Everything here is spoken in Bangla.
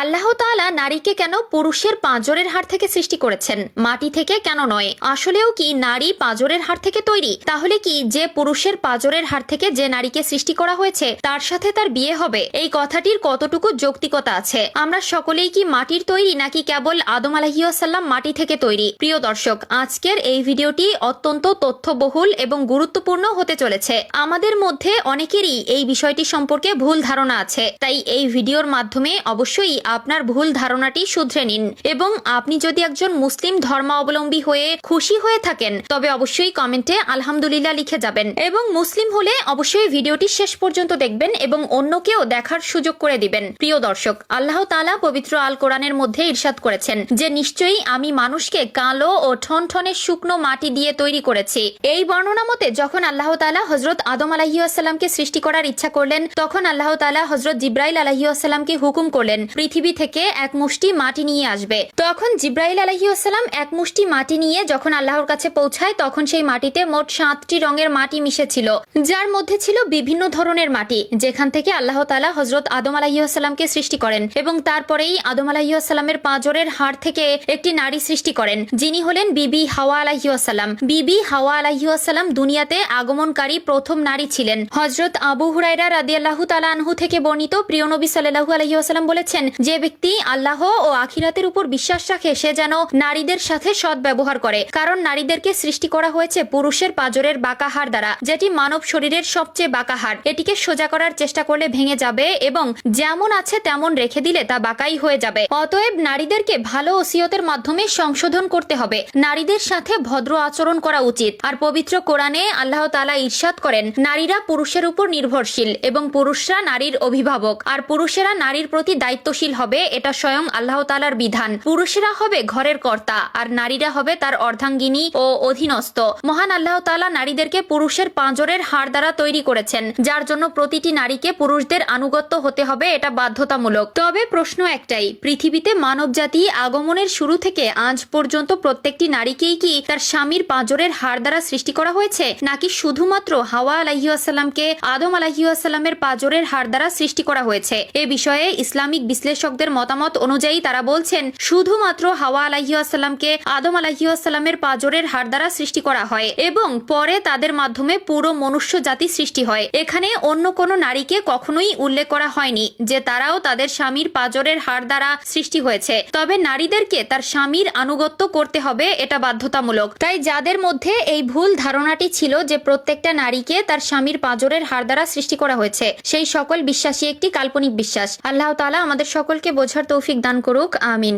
আল্লাহ তাআলা নারীকে কেন পুরুষের পাঁজরের হাড় থেকে সৃষ্টি করেছেন, মাটি থেকে কেন নয়? আসলেও কি নারী পাঁজরের হাড় থেকে তৈরি? তাহলে কি যে পুরুষের পাঁজরের হাড় থেকে যে নারীকে সৃষ্টি করা হয়েছে তার সাথে তার বিয়ে হবে? এই কথাটির কতটুকু যৌক্তিকতা আছে? আমরা সকলেই কি মাটির তৈরি, নাকি কেবল আদম আলাইহিস সালাম মাটি থেকে তৈরি? প্রিয় দর্শক, আজকের এই ভিডিওটি অত্যন্ত তথ্যবহুল এবং গুরুত্বপূর্ণ হতে চলেছে। আমাদের মধ্যে অনেকেরই এই বিষয়টি সম্পর্কে ভুল ধারণা আছে, তাই এই ভিডিওর মাধ্যমে অবশ্যই আপনার ভুল ধারণাটি শুধরে নিন। এবং আপনি যদি একজন মুসলিম ধর্মাবলম্বী হয়ে খুশি হয়ে থাকেন তবে অবশ্যই কমেন্টে আলহামদুলিল্লাহ লিখে যাবেন, এবং মুসলিম হলে অবশ্যই ভিডিওটি শেষ পর্যন্ত দেখবেন এবং অন্যকেও দেখার সুযোগ করে দিবেন। প্রিয় দর্শক, আল্লাহ তাআলা পবিত্র আল কোরআনের মধ্যে ইরশাদ করেছেন যে নিশ্চয়ই আমি মানুষকে কালো ও ঠনঠনে শুকনো মাটি দিয়ে তৈরি করেছি। এই বর্ণনা মতে যখন আল্লাহ তাআলা হযরত আদম আলাইহিস সালামকে সৃষ্টি করার ইচ্ছা করলেন, তখন আল্লাহ তাআলা হযরত জিবরাইল আলাইহিস সালামকে হুকুম করলেন পৃথিবী থেকে এক মুষ্টি মাটি নিয়ে আসবে। তখন জিবরাইল আলাইহিস সালাম এক মুষ্টি মাটি নিয়ে যখন আল্লাহর কাছে পৌঁছায়, তখন সেই মাটিতে মোট 7টি রঙের মাটি মিশেছিল, যার মধ্যে ছিল বিভিন্ন ধরনের মাটি, যেখান থেকে আল্লাহ তাআলা হযরত আদম আলাইহিস সালামকে সৃষ্টি করেন। এবং তারপরেই আদম আলাইহিস সালামের পাঁজরের হাড় থেকে একটি নারী সৃষ্টি করেন, যিনি হলেন বিবি হাওয়া আলাইহিস সালাম। বিবি হাওয়া আলাইহিস সালাম দুনিয়াতে আগমনকারী প্রথম নারী ছিলেন। হযরত আবু হুরায়রা রাদিয়াল্লাহু তাআলা আনহু থেকে বর্ণিত, প্রিয় নবী সাল্লাল্লাহু আলাইহি ওয়াসাল্লাম বলেছেন, যে ব্যক্তি আল্লাহ ও আখিরাতের উপর বিশ্বাস রাখে সে যেন নারীদের সাথে সৎ ব্যবহার করে, কারণ নারীদেরকে সৃষ্টি করা হয়েছে পুরুষের পাঁজরের বাঁকা হাড় দ্বারা, যেটি মানব শরীরের সবচেয়ে বাঁকা হাড়। এটিকে সোজা করার চেষ্টা করলে ভেঙে যাবে এবং যেমন আছে তেমন রেখে দিলে তা বাঁকাই হয়ে যাবে। অতএব নারীদেরকে ভালো ওসিয়তের মাধ্যমে সংশোধন করতে হবে, নারীদের সাথে ভদ্র আচরণ করা উচিত। আর পবিত্র কোরআনে আল্লাহ তাআলা ইরশাদ করেন, নারীরা পুরুষের উপর নির্ভরশীল এবং পুরুষরা নারীর অভিভাবক, আর পুরুষেরা নারীর প্রতি দায়িত্বশীল হবে। এটা স্বয়ং আল্লাহ তাআলার বিধান। পুরুষেরা হবে ঘরের কর্তা আর নারীরা হবে তার অর্ধাঙ্গিনী ও অধীনস্থ। মহান আল্লাহ তাআলা নারীদেরকে পুরুষের পাঁজরের হাড় দ্বারা তৈরি করেছেন, যার জন্য প্রতিটি নারীকে পুরুষদের আনুগত্য হতে হবে, এটা বাধ্যতামূলক। তবে প্রশ্ন একটাই, পৃথিবীতে মানব জাতি আগমনের শুরু থেকে আজ পর্যন্ত প্রত্যেকটি নারীকেই কি তার স্বামীর পাঁজরের হাড় দ্বারা সৃষ্টি করা হয়েছে, নাকি শুধুমাত্র হাওয়া আলাইহিস সালামকে আদম আলাইহিস সালামের পাঁজরের হাড় দ্বারা সৃষ্টি করা হয়েছে? এ বিষয়ে ইসলামিক বিশ্লেষকদের মতামত অনুযায়ী তারা বলছেন, শুধুমাত্র হাওয়া আলাইহিস সালামকে আদম আলাইহিস সালামের পাঁজরের হাড় দ্বারা সৃষ্টি করা হয় এবং পরে তাদের মাধ্যমে পুরো মনুষ্য জাতি সৃষ্টি হয়। এখানে অন্য কোনো নারীকে কখনোই উল্লেখ করা হয়নি যে তারাও তাদের স্বামীর পাঁজরের হাড় দ্বারা সৃষ্টি হয়েছে। তবে নারীদেরকে তার স্বামীর আনুগত্য করতে হবে, এটা বাধ্যতামূলক। তাই যাদের মধ্যে এই ভুল ধারণাটি ছিল যে প্রত্যেকটা নারীকে তার স্বামীর পাঁজরের হাড় দ্বারা সৃষ্টি করা হয়েছে, সেই সকল বিশ্বাসী একটি কাল্পনিক বিশ্বাস। আল্লাহ তাআলা আমাদের সকলকে বোঝার তৌফিক দান করুক, আমিন।